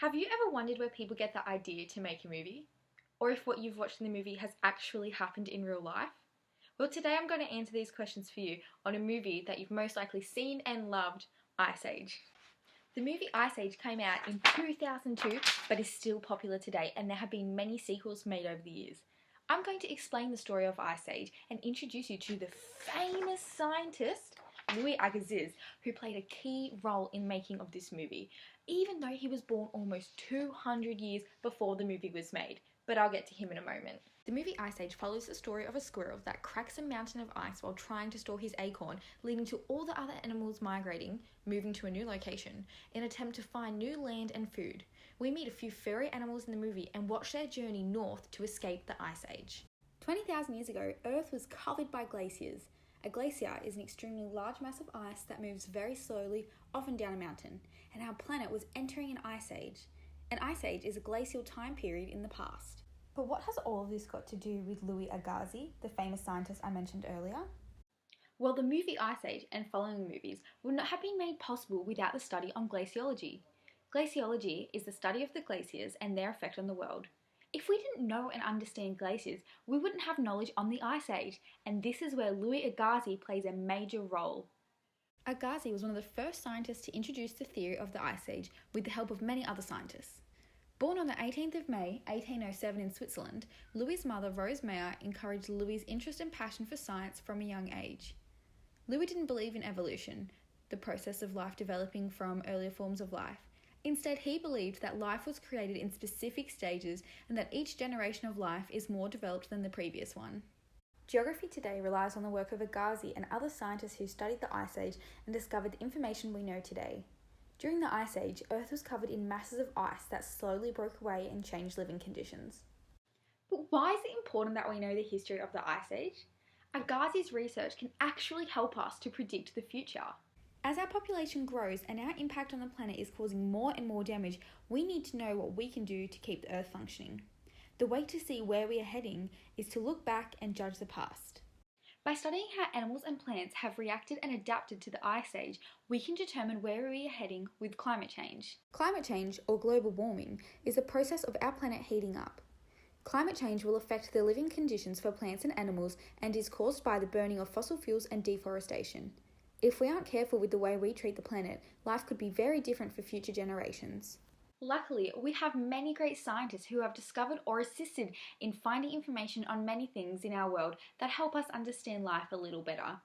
Have you ever wondered where people get the idea to make a movie? Or if what you've watched in the movie has actually happened in real life? Well, today I'm going to answer these questions for you on a movie that you've most likely seen and loved, Ice Age. The movie Ice Age came out in 2002 but is still popular today, and there have been many sequels made over the years. I'm going to explain the story of Ice Age and introduce you to the famous scientist Louis Agassiz, who played a key role in making of this movie, even though he was born almost 200 years before the movie was made. But I'll get to him in a moment. The movie Ice Age follows the story of a squirrel that cracks a mountain of ice while trying to store his acorn, leading to all the other animals migrating, moving to a new location, in an attempt to find new land and food. We meet a few furry animals in the movie and watch their journey north to escape the Ice Age. 20,000 years ago, Earth was covered by glaciers. A glacier is an extremely large mass of ice that moves very slowly, often down a mountain, and our planet was entering an ice age. An ice age is a glacial time period in the past. But what has all of this got to do with Louis Agassiz, the famous scientist I mentioned earlier? Well, the movie Ice Age and following movies would not have been made possible without the study on glaciology. Glaciology is the study of the glaciers and their effect on the world. If we didn't know and understand glaciers, we wouldn't have knowledge on the Ice Age, and this is where Louis Agassiz plays a major role. Agassiz was one of the first scientists to introduce the theory of the Ice Age with the help of many other scientists. Born on the 18th of May, 1807 in Switzerland, Louis's mother, Rose Mayer, encouraged Louis's interest and passion for science from a young age. Louis didn't believe in evolution, the process of life developing from earlier forms of life. Instead, he believed that life was created in specific stages and that each generation of life is more developed than the previous one. Geography today relies on the work of Agassiz and other scientists who studied the Ice Age and discovered the information we know today. During the Ice Age, Earth was covered in masses of ice that slowly broke away and changed living conditions. But why is it important that we know the history of the Ice Age? Agassiz's research can actually help us to predict the future. As our population grows and our impact on the planet is causing more and more damage, we need to know what we can do to keep the Earth functioning. The way to see where we are heading is to look back and judge the past. By studying how animals and plants have reacted and adapted to the Ice Age, we can determine where we are heading with climate change. Climate change, or global warming, is the process of our planet heating up. Climate change will affect the living conditions for plants and animals and is caused by the burning of fossil fuels and deforestation. If we aren't careful with the way we treat the planet, life could be very different for future generations. Luckily, we have many great scientists who have discovered or assisted in finding information on many things in our world that help us understand life a little better.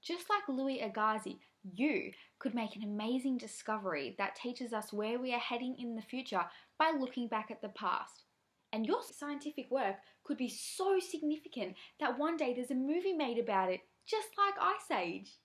Just like Louis Agassiz, you could make an amazing discovery that teaches us where we are heading in the future by looking back at the past. And your scientific work could be so significant that one day there's a movie made about it, just like Ice Age.